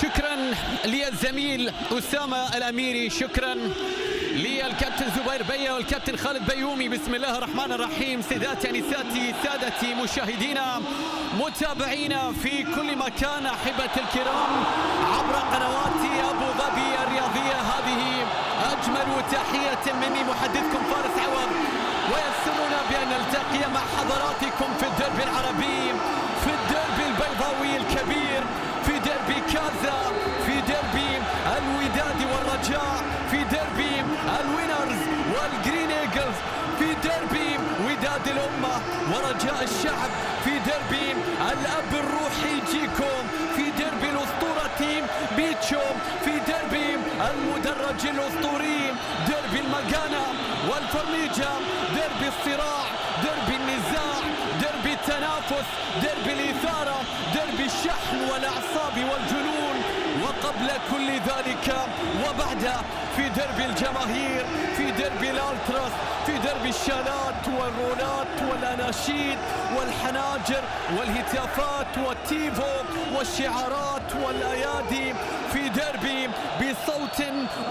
شكرا للزميل أسامة الأميري، شكرا للكابتن زبير بيا والكابتن خالد بيومي. بسم الله الرحمن الرحيم. سيداتي أنساتي سادتي مشاهدينا متابعينا في كل مكان، أحبتي الكرام عبر قنوات أبو ظبي الرياضية، هذه أجمل تحية مني محدثكم فارس عوض، ويسرنا بأن نلتقي مع حضراتكم في الدربي العربي، في الدربي البيضاوي الكبير، في دربي كازا، في دربي الوداد والرجاء، في دربي الوينرز والجرين ايجلز، في دربي وداد الأمة ورجاء الشعب، في دربي الأب الروحي جيكو، في دربي الأسطورة بيتشو، في دربي المدرج الأسطوري، دربي المجانا والفرميجة، دربي الصراع، دربي النزاع، دربي التنافس، دربي الإثارة، دربي الشحن والأعصاب والجنون، وقبل كل ذلك وبعد في دربي الجماهير، في دربي الالتراس، في دربي الشالات والرولات والاناشيد والحناجر والهتافات والتيفو والشعارات والايادي، في دربي بصوت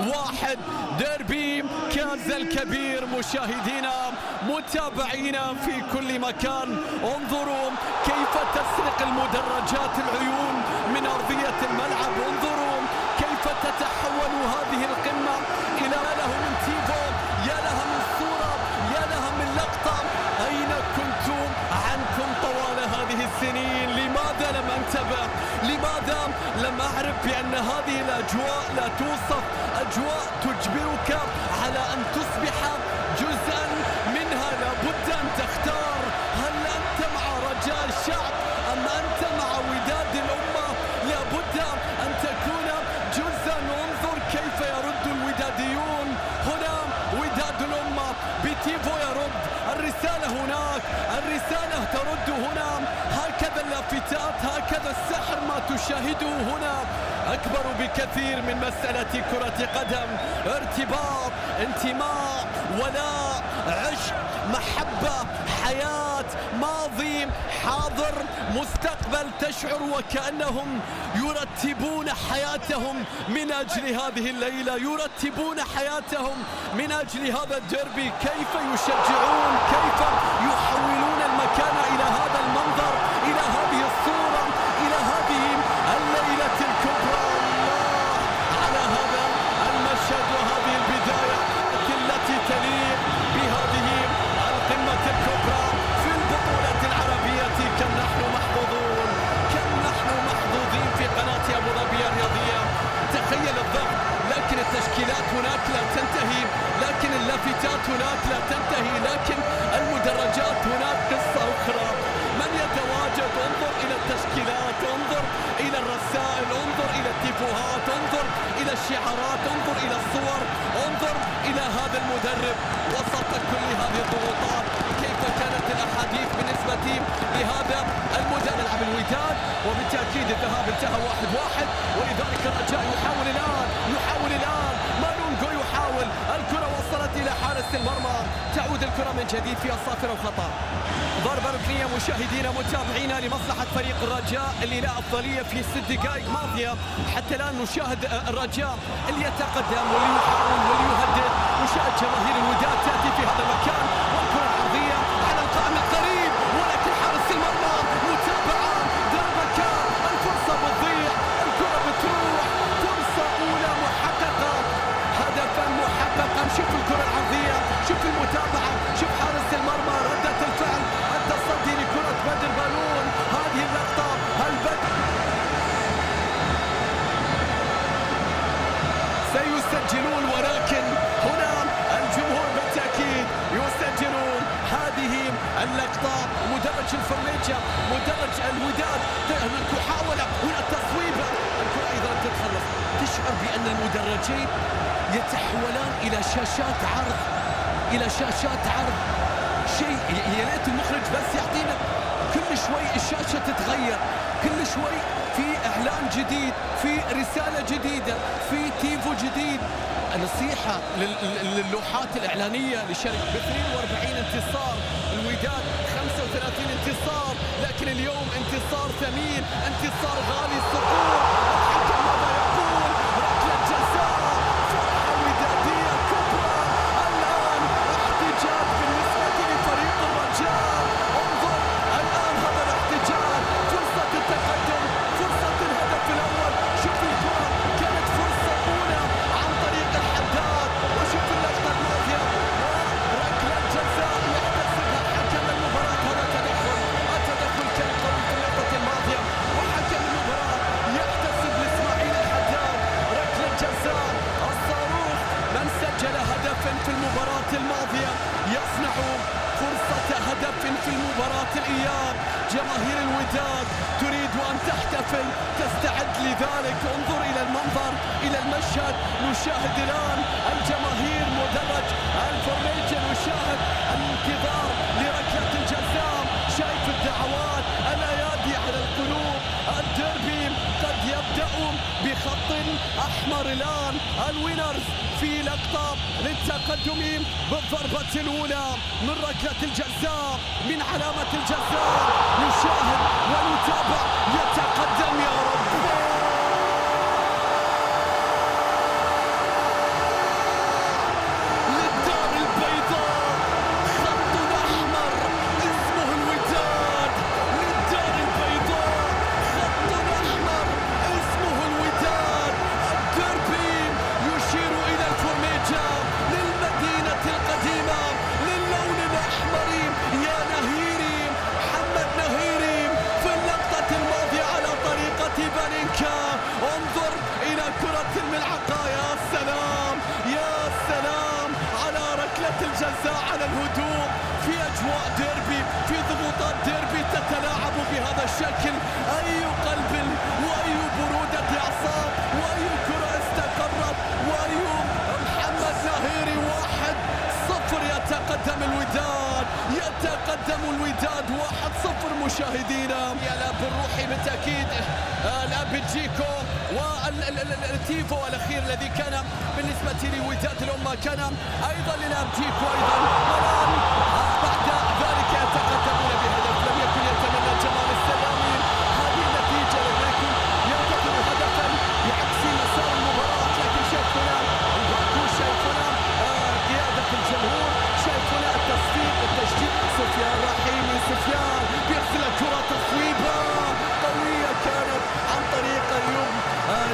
واحد، دربي كازا الكبير. مشاهدينا متابعينا في كل مكان، انظروا كيف تسرق المدرجات العيون من ارضيه الملعب، انظروا كيف تتحول هذه القمة إلى ما له من تيفو، يا لها من صورة، يا لها من لقطة. أين كنتم عنكم طوال هذه السنين؟ لماذا لم أنتبه؟ لماذا لم أعرف بأن هذه الأجواء لا توصف، أجواء تجبرك على أن تصبح جزءا منها؟ لابد أن تختار، هل أنت مع رجاء الشعب أم أنت مع وداد الأمة؟ لابد أن تكون جزءا. انظر كيف يرد الوداديون هنا، وداد الأمة بتيفو يرد الرسالة هناك، الرسالة ترد هنا، هكذا اللافتات، هكذا السحر ما تشاهده هنا أكبر بكثير من مسألة كرة قدم، ارتباط، انتماء، ولاء، عشق، محبة، حياة، ماضي، حاضر، مستقبل. تشعر وكأنهم يرتبون حياتهم من أجل هذه الليلة، يرتبون حياتهم من أجل هذا الديربي. كيف يشجعون، كيف يحولون المكان إلى هذا المنظر، إلى هذه الصورة، إلى هذه الليلة الكبرى. الله على هذا المشهد وهذه البداية التي تليق بهذه القمة الكبرى في البطولة العربية. كم نحن محظوظون، كم نحن محظوظين في قناة أبو ظبي الرياضية. تخيل الضغط، لكن التشكيلات هناك لا تنتهي، لكن اللافتات هناك لا تنتهي، لكن المدرجات هناك قصة أخرى. من يتواجد؟ انظر إلى التشكيلات، انظر إلى الرسائل، انظر إلى التيفوهات، انظر إلى الشعارات، انظر إلى الصور، انظر إلى هذا المدرب وسط كل هذه الضغوطات. كيف كانت الأحاديث بالنسبة لهذا المدرب؟ يلعب الوداد وبالتأكيد الذهاب انتهى 1-1، ولذلك الرجاء يحاول الآن مالونجو يحاول، الكرة وصلت إلى حارس المرمى، تعود الكرة من جديد في الصافرة وخطأ. ضربة ركنية مشاهدينا متابعينا لمصلحة فريق الرجاء اللي له أفضلية في 6 دقائق ماضية. حتى الآن نشاهد الرجاء اللي يتقدم واللي يحاول واللي يهدد، نشاهد جماهير الوداد تأتي في هذا المكان، والكرة العرضية على القائم القريب، ولكن حارس المرمى متابعة، ضربة، الفرصة بتضيع، الكرة بتروح، فرصة أولى محققة، هدفا محققا. شوف الكرة العرضية، شوف المتابعة، شوف حارس المرمى، ردة الفعل، التصدي لكرة بدر بنون. هذه اللقطة، هل بدر سيسجلون؟ ولكن هنا الجمهور بالتأكيد يسجلون هذه اللقطة. مدرج الفرميجة، مدرج الوداد، المحاولة هنا التصويبة، الكرة أيضا تتخلص. تشعر بأن المدرجين يتحولان إلى شاشات عرض، إلى شاشات عرض. شيء يا ليت المخرج بس يعطينا كل شوي الشاشة تتغير، كل شوي في إعلان جديد، في رسالة جديدة، في تيفو جديد. نصيحة للوحات الإعلانية لشركة ب 42 انتصار، الوداد 35 انتصار، لكن اليوم انتصار ثمين، انتصار غالي. الصقور الحكم جماهير الوداد تريد أن تحتفل، تستعد لذلك. انظر إلى المنظر، إلى المشهد. نشاهد الآن الجماهير مدرج الفورميشن، نشاهد الانتظار لركلة الجزاء، شايف الدعوات، الأيادي على القلوب. الديربي قد يبدأ بخط أحمر الآن. الوينرز في لقطة للتقدم بالضربة الأولى من ركلة الجزاء، من علامة الجزاء. نشاهد ونتابع، يتقدم يا رب. للدار البيضاء خط أحمر اسمه الوداد. للدار البيضاء خط أحمر اسمه الوداد. الديربي يشير إلى الفورميجا، للمدينة القديمة، للون الأحمر. يا نهيري، محمد نهيري في اللقطة الماضية على طريقة بانينكا. انظر إلى كرة الملعقة. يا سلام يا سلام على ركلة الجزاء، على الهدوء في أجواء ديربي، في ضغوطات ديربي تتلاعب بهذا الشكل. أي قلب وأي برودة أعصاب وأي كرة استقرت وأي محمد نهيري. 1-0 يتقدم الوداد، يتقدم الوداد 1-0 مشاهدينا. يلعب بالروح بالتأكيد الأب جيكو والتيفو الأخير الذي كان بالنسبة لوداد الأمة كان أيضا للأب جيكو أيضا. والآن بعد ذلك يتقدمون بهدف. لم يكن يتمنى جمال السلامي هذه النتيجة، لم يكن ينتظر هدفا بعكس مسار المباراة، لكن شايفنا الباكو، شايفنا قيادة الجمهور، شايفنا التصفيق، التشجيع. سفيان رحيمي، سفيان بيرسل الكرة، تصويبة قوية كانت عن طريق أيوب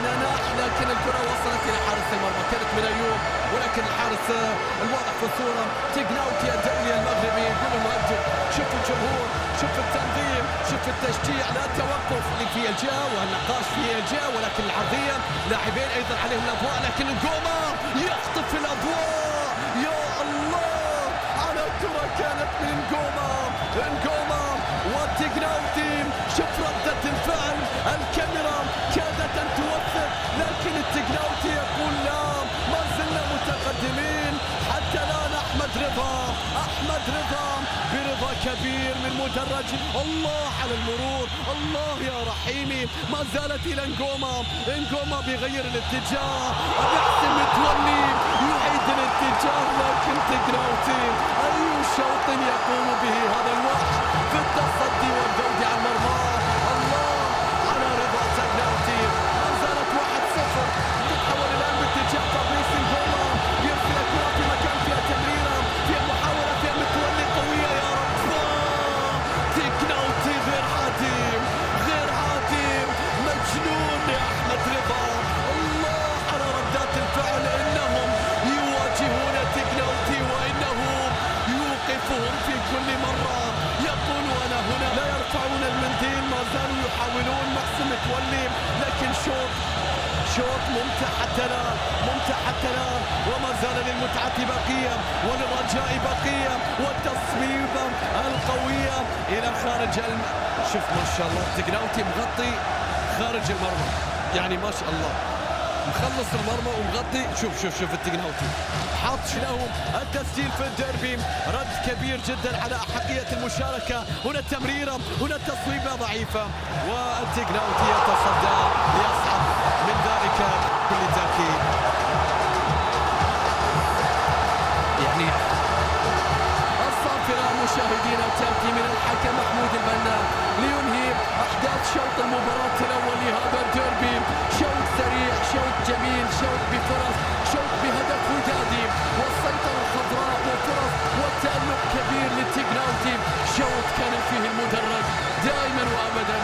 نناح، لكن الكرة وصلت إلى حارس المرمى. كانت من أيوب، ولكن الحارس الواضح في الصورة تيغناوتي الدولي المغربي. يقول المؤجل شوف الجمهور، شوف التنظيم، شوف التشجيع، لا توقف في الجهة والنقاش في الجهة، ولكن العرضية لاعبين أيضا عليهم الأضواء، لكن نجوما يخطف الأضواء. يا الله على كرة كانت من نجوما وتيغناوتي. شوف ردة الفعل، الكاميرا كادت أن توثق، لكن التيغناوتي يقول لا، ما زلنا متقدمين حتى الآن. أحمد رضا برضا كبير من مدرج. الله على المرور، الله يا رحيمي. ما زالت إلى نجوما بيغير الاتجاه. بحسم متولي يعيد الاتجاه، لكن تيغناوتي أي شوط يقوم به هذا الوحش في التصدي والجود على المرمى. الله على رضا تيغناوتي. ما زالت 1-0، تتحول الآن باتجاه فابريس نجوما. يرسل الكرة في مكان فيها تمريرة، فيها محاولة، فيها متولي قوية. يا رب، تيغناوتي غير عادي، مجنون يا أحمد رضا. الله على ردات الفعل، إنهم يواجهون تيغناوتي وإنه يوقفهم في كل مرة. يقول أنا هنا، لا يرفعون المنديل، ما زالوا يحاولون. محسن متولي، لكن شوط ممتع حتى الآن، وما زال للمتعة بقية وللرجاء بقية، والتصويبة القوية إلى خارج شوف ما شاء الله تيغناوتي مغطي خارج المرمى، يعني ما شاء الله مخلص المرمى ومغطي. شوف التيغناوتي حاط لهم التسجيل في الديربي. رد كبير جدا على أحقية المشاركة. هنا التمريرة، هنا التصويبة ضعيفة، والتيغناوتي يتصدى ليصعد من ذلك بكل تأكيد. يعني الصافرة مشاهدينا تأتي من الحكم محمود البنا لينهي أحداث شوط المباراة الأول لهذا الديربي. شوط سريع، شوط جميل، شوط بفرص، شوط بهدف ودادي والسيطرة الخضراء وفرص والتألق كبير للتيغناوتي. شوط كان فيه المدرج دائما وأبدا.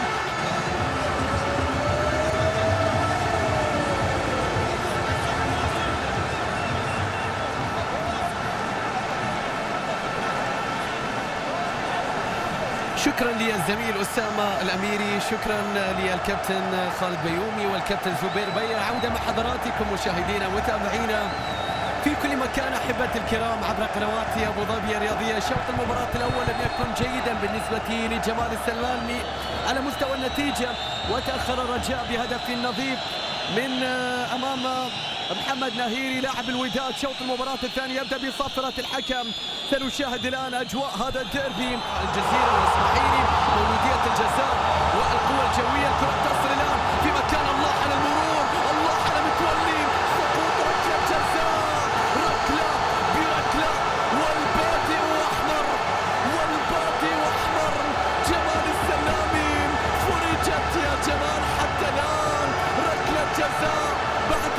شكرا للزميل أسامة الأميري، شكرا للكابتن خالد بيومي والكابتن زبير بيع. عودة مع حضراتكم مشاهدينا متابعينا في كل مكان أحبتي الكرام عبر قنوات أبو ظبي الرياضية. شوط المباراة الأول لم يكن جيدا بالنسبة لجمال السلامي على مستوى النتيجة، وتأخر الرجاء بهدف نظيف من أمام محمد نهيري لاعب الوداد. شوط المباراة الثاني يبدأ بصافرة الحكم. سنشاهد الآن أجواء هذا الديربي. الجزيرة والإسماعيلي مولودية الجزاء والقوة الجوية. الكرة تصل الآن في مكان الله على المرور، الله على متولي، سقوط ركلة جزاء، ركلة بركلة والبادئ أحمر، والبادئ أحمر. جمال السلامي فرجت يا جمال حتى الآن. ركلة جزاء بعد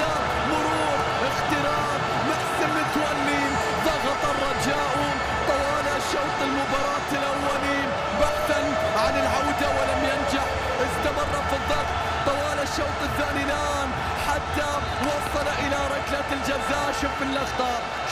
مرور اختراق محسن متولي. ضغط الرجاء طوال شوط المباراة الأولي بحثا عن العودة ولم ينجح. استمر في الضغط طوال الشوط الثاني الآن حتى وصل إلى ركلة الجزاء.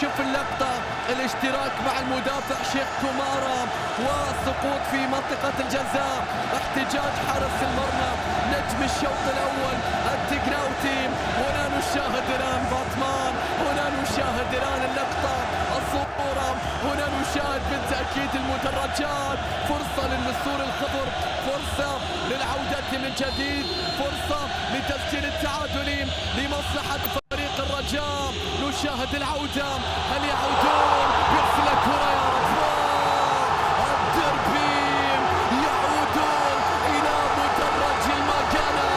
شوف اللقطة الاشتراك مع المدافع شيخ كومارا والسقوط في منطقة الجزاء. احتجاج حارس المرمى نجم الشوط الأول التقناوتي. هنا نشاهد الآن باطمان، هنا نشاهد الآن اللقطة الصورة، هنا نشاهد بالتأكيد المدرجات. فرصة للنسور الخضر، فرصة للعودة من جديد، فرصة لتسجيل التعادل لمصلحة فريق الرجاء. نشاهد العودة، هل يعودون؟ يرسل الكرة يا رفاق. الدربي يعودون إلى مدرج المكانة،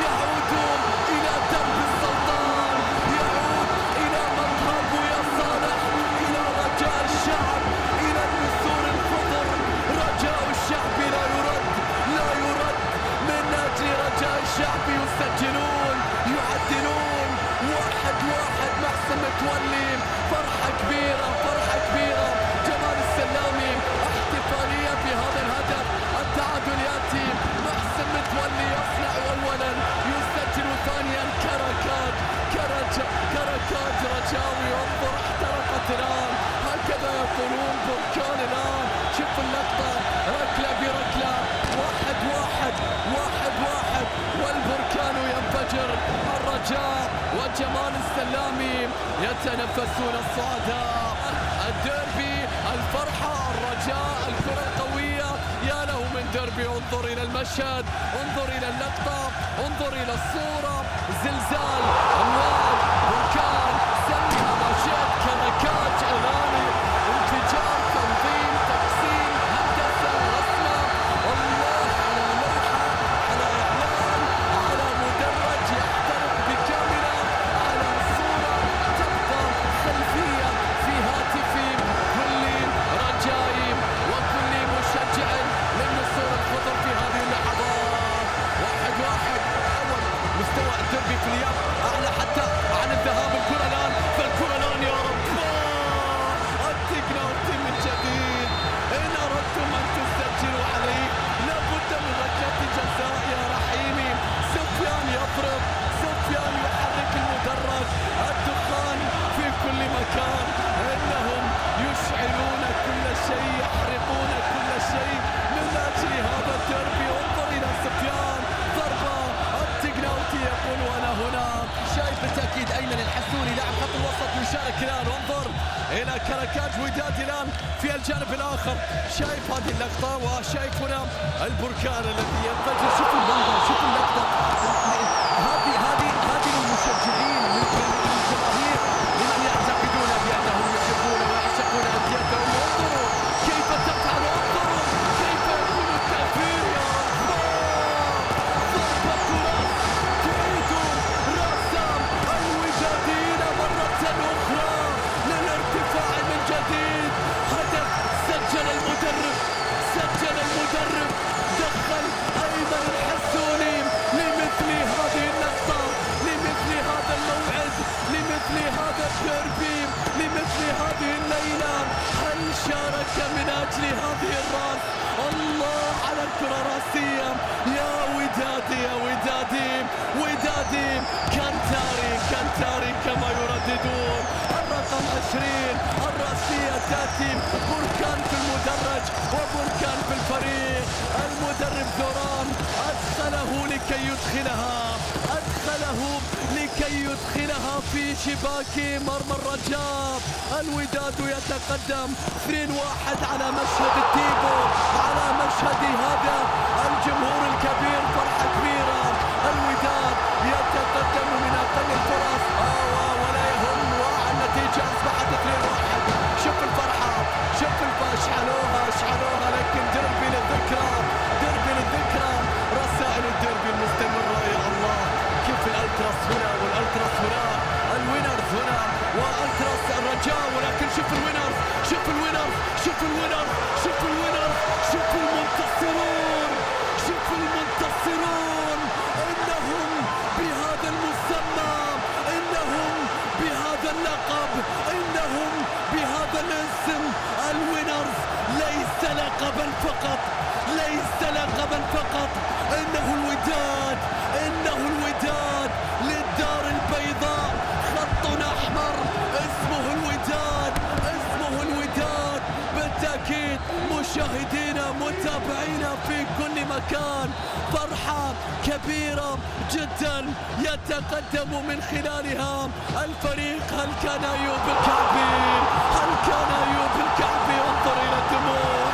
يعودون إلى درب السلطان، يعود إلى مطرب يا صالح، إلى رجاء الشعب، إلى النسور الخضر. رجاء الشعب لا يرد، لا يرد. من أجل رجاء الشعب يسجلون، يعدلون. 1-1 محسن متولي. فرحة كبيرة، فرحة كبيرة. جمال السلامي احتفالية بهذا الهدف. التعادل يأتي، محسن متولي يصنع أولا يسجل ثانيا. كركات رجاوي. انظر احترقت الآن، هكذا يقولون بركان الآن. شوف اللقطة، ركلة بركلة، 1-1 والبركان ينفجر. الرجاء وجمال السلامي يتنفسون الصعداء. الديربي، الفرحة، الرجاء، الكرة القوية. يا له من ديربي. انظر إلى المشهد، انظر إلى اللقطة، انظر إلى الصورة. زلزال، أمواج، بركان، سميها ما شئت. كركات، إيراني، انفجار، تنظيم، تقسيم، هندسة، رسمة. الله على لوحة، على إعلان، على مدرج يحترق بكاملة، على صورة تبقى خلفية في هاتف كل رجائي وكل مشجع للنسور الخضر في هذه اللحظات. 1-1. أول مستوى الدربي في الياب أعلى حتى عن الذهاب. الكرة الآن، فالكرة الآن يا رب. التقناوتي من جديد. إن أردتم أن تسجلوا عليه لابد من ركلة جزاء يا رحيمي. سفيان يضرب، سفيان يحرك المدرج. الدخان في كل مكان، إنهم يشعلون كل شيء، يحرقون كل شيء من أجل هذا الدربي. انظر إلى سفيان، ضربة. التقناوتي يقول وأنا هنا. شايف بالتأكيد أيمن الحسوني لاعب خط الوسط يشارك الآن. انظر إلى كركاج وداد الآن في الجانب الآخر. شايف هذه اللقطة، وشايف هنا البركان الذي ينفجر. شوف المنظر، شوف اللقطة. هذه للمشجعين، للجماهير، لمن يعتقدون بأنهم يحبون ويعشقون أنديتهم. انظروا كيف تفعل، انظروا كيف يكون التأثير يا الله. ضربة راس تعيد رسام الوداديين مرة أخرى للارتفاع من جديد. هدف سجل المدرب، دخل أيمن الحسوني لمثل هذه اللقطة، لمثل هذا الموعد، لمثل هذا الديربي، لمثل هذه الليلة. هل شارك من أجل هذه الراس؟ الله على الكرة راسية. يا ودادي، يا ودادي، كانتاري كما يرددون. الرقم 20 الرأسية تأتي، بركان في المدرج وبركان في الفريق. المدرب زوران أدخله لكي يدخلها في شباك مرمى الرجاء. الوداد يتقدم 2-1 على مشهد التيبو، على مشهد هذا الجمهور الكبير، فرحة كبيرة. الوداد يتقدم من أقل الفرص ولا يهم، والنتيجة أصبحت 2-1. شوف الفرحة، اشعلوها، لكن دربي للذكرى، رسائل الدربي المستمرة. يا الله كيف الألتراس هنا والألتراس هنا، الوينرز هنا والألتراس الرجاء، ولكن شوف الوينرز، شوف المنتصرون، إنهم بهذا المسمى، إنهم بهذا اللقب، إنهم بهذا الاسم. الوينرز ليس لقبا فقط، إنه الوداد للدار البيضاء، خط أحمر اسمه الوداد. بالتأكيد مشاهدينا متابعينا في كل مكان، فرحة كبيرة جدا يتقدم من خلالها الفريق. هل كان أيوب الكعبي؟ انظر إلى الدموع،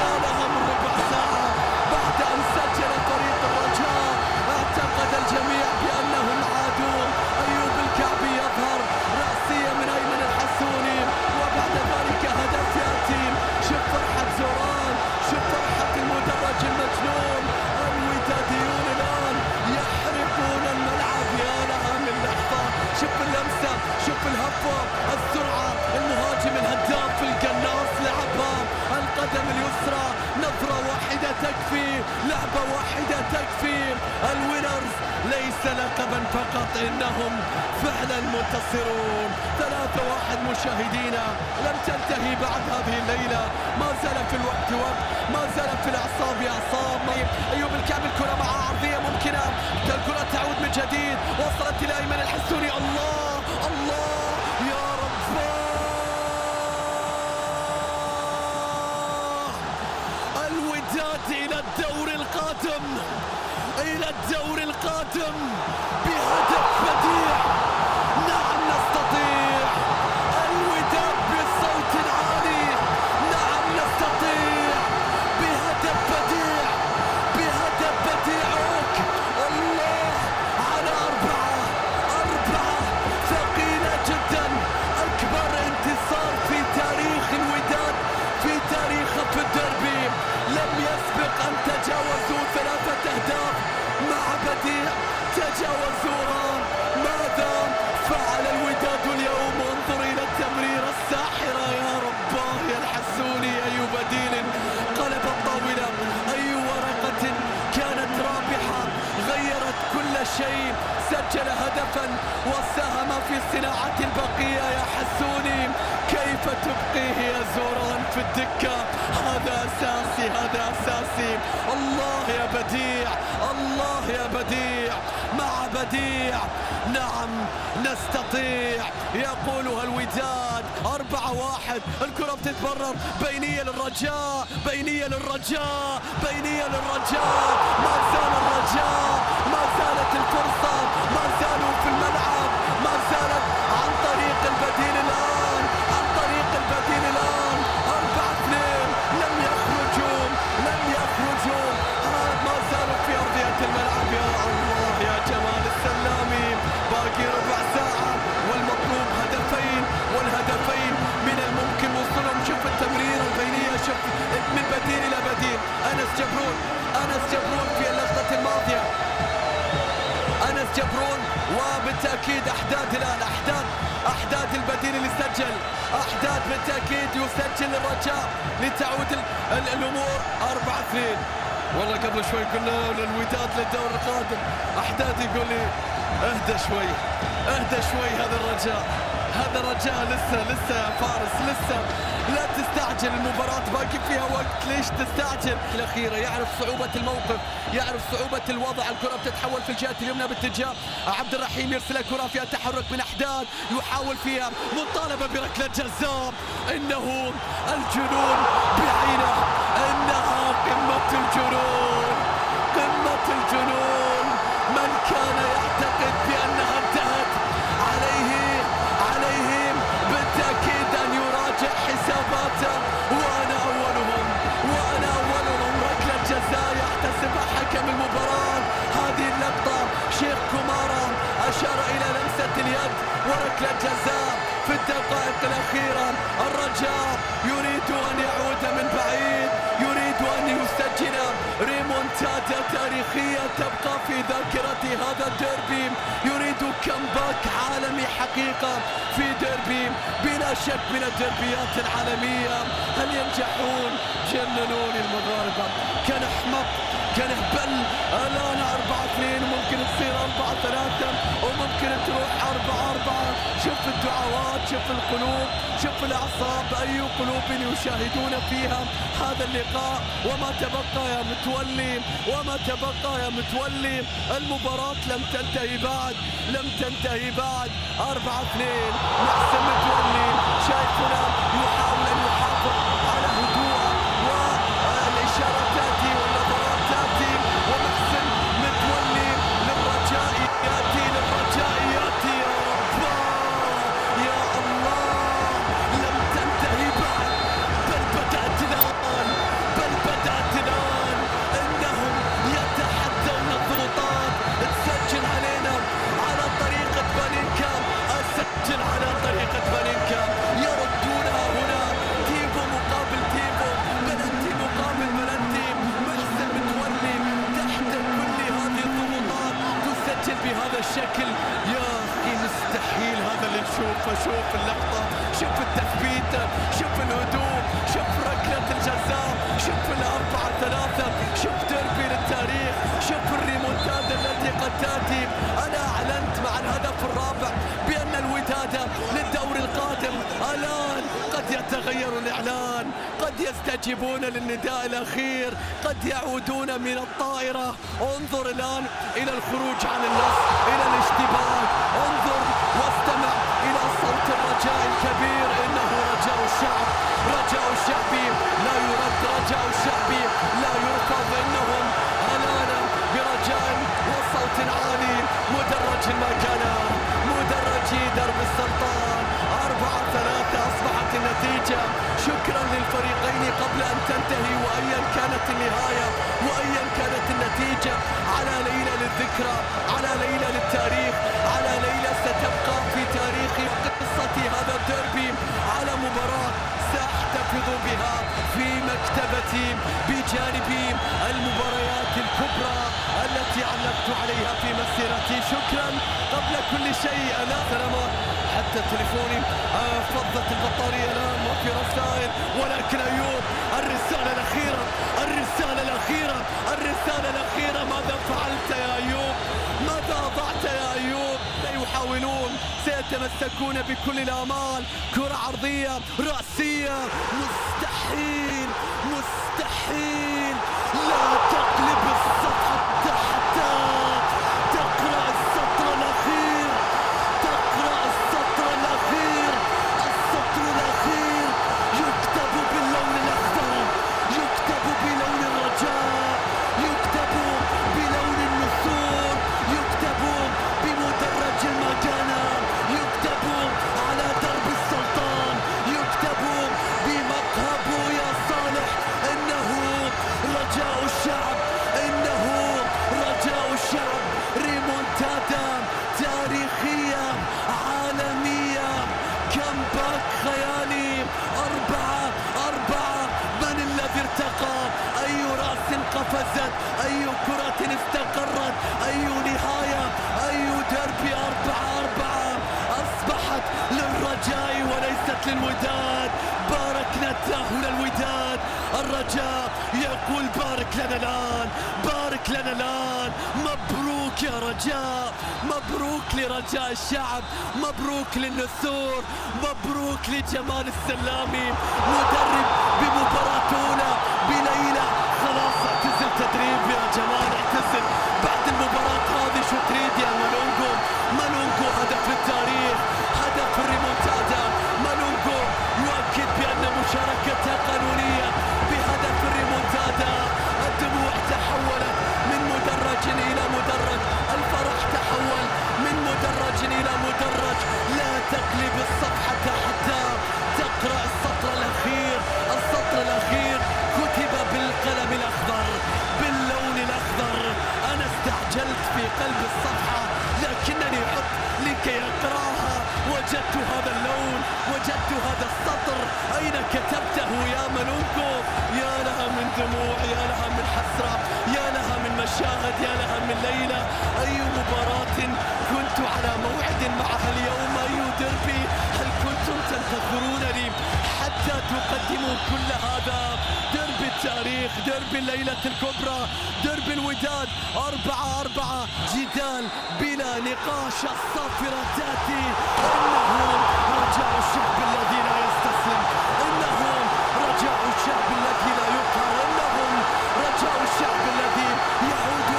يا لها من ربع ساعة بعد أن سجل فريق الرجاء. اعتقد الجميع بأنهم عادوا. أيوب الكعبي يظهر، رأسية من أيمن الحسوني، وبعد ذلك هدف يأتي. شوف فرحة زوران، شوف فرحة المدرج المجنون. الوداديون الآن يحرقون الملعب، يا لها من لحظة. شوف اللمسة، شوف الهفة، السرعة، المهاجم الهداف القناص لعبها القدم اليسرى، نظرة واحدة تكفي، لعبة واحدة تكفي. الوينرز ليس لقبا فقط، إنهم فعلا منتصرون. 3-1 مشاهدينا، لم تنتهي بعد هذه الليلة، ما زال في الوقت ما زال في الأعصاب أعصاب. أيوب الكعبي الكرة مع عرضية ممكنة، الكرة تعود من جديد، وصلت إلى أيمن الحسوني. الله يا رب، الوداد إلى الدور القادم بهدف بديع. نعم نستطيع، الوداد بصوت عالي، نعم نستطيع، بهدف بديع. الله على 4 ثقيلة جدا، أكبر انتصار في تاريخ الوداد، في تاريخه في الدربي. لم يسبق أن تجاوزوا 3 أهداف مع بديع، تجاوزوها. ماذا فعل الوداد اليوم؟ انظر إلى التمريرة الساحرة، يا رباه يا الحسوني. أي بديل قلب الطاولة، أي ورقة كانت رابحة غيرت كل شيء. سجل هدفا وساهم في صناعة البقية. يا حسوني كيف تبقيه يا زوران في الدكة؟ هذا أساسي. الله يا بديع، مع بديع نعم نستطيع. يقولها الوداد. 4-1، الكرة بتتبرر، بينية للرجاء، ما زال الرجاء، ما زالت الفرصة، ما زالوا في الملعب، ما زالت عن طريق البديل الآن. 4-2، لم يخرجوا، ما زالوا في أرضية الملعب. يا الله يا جمال السلامي، باقي ربع ساعة والمطلوب هدفين، والهدفين من الممكن وصولهم. شوف التمريرة البينية، شوف من بديل إلى بديل. أنس جبرون في اللقطة الماضية، وبالتأكيد أحداث البديل اللي سجل، أحداث بالتأكيد يسجل الرجاء لتعود الأمور. 4-2. والله قبل شوي قلنا للوداد للدور القادم، أحداد يقول لي اهدى شوي اهدى شوي. هذا رجاء لسه يا فارس، لسه لا تستعجل، المباراة باقي فيها وقت، ليش تستعجل؟ الأخيرة يعرف صعوبة الموقف، يعرف صعوبة الوضع، الكرة بتتحول في الجهة اليمنى باتجاه عبد الرحيم، يرسل الكرة فيها تحرك من أحداد، يحاول فيها مطالبة بركلة جزاء. إنه الجنون بعينه، إنها قمة الجنون، قمة الجنون. من كان يعتقد بأنها انتهت عليهم بالتأكيد أن يراجع حساباته، وأنا أولهم. ركلة جزاء يحتسبها حكم المباراة. هذه اللقطة شيخ كومارا أشار إلى لمسة اليد وركلة جزاء في الدقائق الأخيرة. الرجاء يريد أن يعود من بعيد، يريد أن يسجل ريمونتادا تاريخية تبقى في ذاكرة هذا الديربي، يريد كمباك عالمي حقيقة في ديربي بلا شك من الديربيات العالمية. هل ينجحون؟ جننون المغاربة، كان أحمق، كان هبل. الآن 4-2 ممكن تصير 4-3 وممكن تروح 4-4. شوف الدعوات، شوف القلوب، شوف الأعصاب، أي قلوب يشاهدون فيها هذا اللقاء. وما تبقى يا متولي، وما تبقى يا متولي، المباراة لم تنتهي بعد 4-2. محسن متولي شايفنا يحاول أن يحافظ على هدوءه، والإشارة تأتي والنظرات تأتي، ومحسن متولي للرجاء يأتي يا رب يا الله. لم تنتهي بعد، بل بدأت الآن. إنهم يتحدون الضغوطات. تسجل علينا على طريقة بانينكا، أسجل على طريقة بانينكا، يردونها هنا. تيفو مقابل تيفو، بلنتي مقابل بلنتي. محسن متولي تحت كل هذه الضغوطات تسجل بهذا الشكل. يا أخي مستحيل هذا اللي نشوفه. شوف اللقطة، شوف التثبيت، شوف الهدوء، شوف ركلة الجزاء، شوف 4-3، شوف ديربي للتاريخ، شوف الريمونتادا التي قد تأتي. أنا أعلنت مع الهدف الرابع بأن الوداد للدور القادم. الآن قد يتغير الإعلان، قد يستجيبون للنداء الأخير، قد يعودون من الطائرة. انظر الآن إلى الخروج عن النص، إلى الاشتباك. انظر واستمع إلى صوت الرجاء الكبير. إنه رجاء الشعب، رجاء الشعبي لا يرد، رجاء الشعبي لا يرفض. إنهم ألانا برجاء وصوت عالي. مدرج المكانة، مدرج درب السلطان. 4-3 أصبحت النتيجة. شكرا للفريقين قبل أن تنتهي، وأيا كانت النهاية وأيا كانت النتيجة، على ليلة للذكرى، على ليلة للتاريخ، على ليلة ستبقى في تاريخ قصة هذا الديربي، على مباراة سأحتفظ بها في مكتبتي بجانب المباريات الكبرى التي علقت عليها في مسيرتي. شكرا قبل كل شيء. أنا سلامات، حتى تليفوني فضت البطارية الآن وفي رسائل، ولكن أيوب الرسالة الأخيرة ماذا فعلت يا أيوب؟ ماذا أضعت يا أيوب؟ يحاولون، سيتمسكون بكل الآمال. كرة عرضية رأسية، مستحيل لا تقلب الصفحة تحت. تقرأ السطر الأخير، السطر الأخير يكتب باللون الأخضر، يكتب بلون الرجاء، يكتب بلون النسور، يكتب بمدرج المكانة، يكتب على درب السلطان، يكتب بمقهى يا صالح. إنه رجاء الشعب، إنه رجاء الشعب. ريمونتادا تاريخية عالمية، كمباك خيالي. 4-4. من الذي ارتقى؟ أي رأس قفزت؟ أي كرة استقرت؟ أي نهاية؟ أي ديربي؟ 4-4 أصبحت للرجاء وليست للوداد. باركنا التأهل الوداد. الرجاء يقول بارك لنا الآن، بارك لنا الآن. مبروك يا رجاء، مبروك لرجاء الشعب، مبروك للنسور، مبروك لجمال السلامي مدرب بمباراة أولى بليلة. خلاص اعتزل تدريب يا جمال، اعتزل بعد المباراة هذه. شو تريد يا مالونجو؟ مالونجو هدف للتاريخ، هدف الريمونتادا. مالونجو يؤكد بأن مشاركته قانونية بهدف الريمونتادا. الدموع تحولت من مدرج إلى مدرج، الفرح تحول من مدرج إلى مدرج. لا تقلب الصفحة حتى تقرأ السطر الأخير. السطر الأخير كتب بالقلم الأخضر، باللون الأخضر. أنا استعجلت في قلب الصفحة لكنني عدت لكي أقرأها. وجدت هذا اللون، وجدت هذا السطر. أين كتبته يا مالونجو؟ يا لها من دموع، يا لها من حسرة، يا لها من مشاهد، يا لها من ليلة. أي مباراة كنت على موعد معها اليوم، أي ديربي هل كنتم تنتظرونني حتى تقدموا كل هذا؟ ديربي التاريخ، ديربي الليلة الكبرى، ديربي الوداد. 4-4 جدال بلا نقاش. الصافرة تأتي. إنهم رجاء الشعب الذي لا يستسلم، إنهم رجاء الشعب الذي لا يقهر، إنهم رجاء الشعب الذي يعود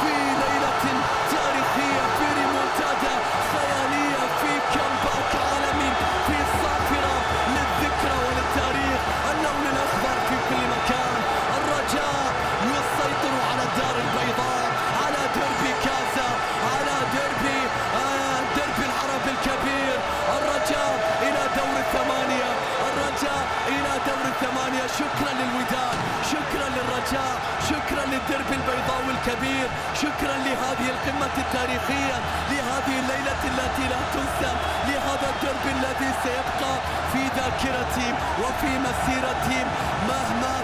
في ليلة تاريخية، في ريمونتادا خيالية، في كامباك عالمي، في صافرة للذكرى وللتاريخ. اللون الأخضر في كل مكان. الرجاء يسيطر على الدار البيضاء، على ديربي كازا، على ديربي العرب الكبير. الرجاء إلى دور الثمانية، الرجاء إلى دور الثمانية. شكرا للوداد، شكرا للرجاء، شكرا للدرب البيضاء الكبير، شكرا لهذه القمة التاريخية، لهذه الليلة التي لا تنسى، لهذا الدرب الذي سيبقى في ذاكرتي وفي مسيرتي مهما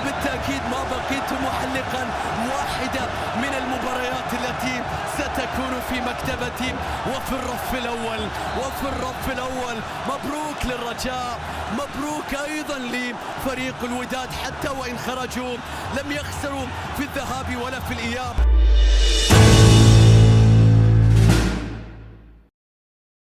بالتأكيد ما بقيت محلقا واحدة من المباريات التي ستكون في مكتبتي وفي الرف الأول، وفي الرف الأول. مبروك للرجاء، مبروك أيضا لفريق الوداد، حتى وإن خرجوا لم يخسروا في الذهاب ولا في الإياب.